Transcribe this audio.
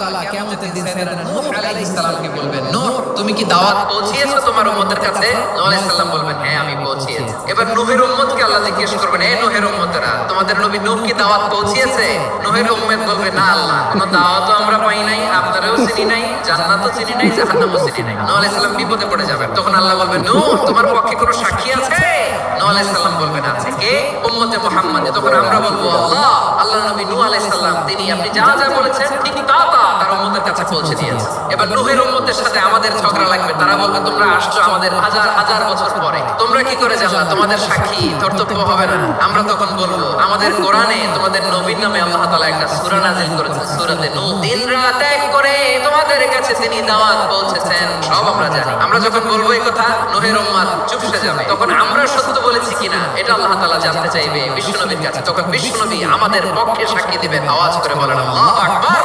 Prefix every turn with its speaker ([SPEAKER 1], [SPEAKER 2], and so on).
[SPEAKER 1] তাআলা কিয়ামতের দিন সাইয়েদনা নূহ আলাইহিস সালামকে বলবেন, নূহ তুমি কি দাওয়াত পৌঁছিয়েছো তোমার উম্মতের কাছে? নূহ আলাইহিস সালাম বলবেন, হ্যাঁ আমি পৌঁছিয়েছি। এবার নূহের উম্মতকে আল্লাহ জিজ্ঞেস করবেন, হে নূহের উম্মতেরা, তোমাদের নবী নূহ কি দাওয়াত পৌঁছিয়েছে? নূহের উম্মত বলবে, না আল্লাহ, কোনো দাওয়াতও আমরা পাই নাই, আপনারাও চিনি নাই, জান্নাতও চিনি নাই, জাহান্নামও চিনি নাই। নূহ আলাইহিস সালাম বিপদে পড়ে যাবেন। তখন আল্লাহ বলবেন, নূহ তোমার পক্ষে কোনো সাক্ষী আছে? নূহ আলাইহিস সালাম বলবেন, আছে। কে? উম্মতে মুহাম্মদ। তখন আমরা বলবো, আল্লাহ, আল্লাহর নবী নূহ আলাইহিস সালাম তিনি আপনি যা যা বলেছেন ঠিক তা তার উম্মতের কাছে পৌঁছে দিয়েছে। এবার নূহের উম্মতের সাথে আমাদের ঝগড়া লাগবে। তারা বলবে, তোমরা আসছো আমাদের হাজার হাজার বছর পরে, তোমরা কি করে জানলা? তোমাদের সাক্ষী কর্তব্য হবে না? আমরা তখন বলবো, আমাদের কোরআনে তোমাদের নবীর নামে আল্লাহ তাআলা একটা সূরা নাযিল করেছেন, সূরাতে নূহ। দিন রাত এক করে তোমাদের কাছে তিনি দাওয়াত পৌঁছেছেন, সব আমরা জানি। আমরা যখন বলবো এই কথা, নূহের উম্মত চুপসে যাবে। তখন আমরা সত্য বলেছি কিনা এটা আল্লাহ তাআলা জানতে চাইবে বিশ্বনবীর কাছে। তখন বিশ্বনবী আমাদের পক্ষে সাক্ষী দিবেন। আওয়াজ করে বলেন, আল্লাহু আকবার।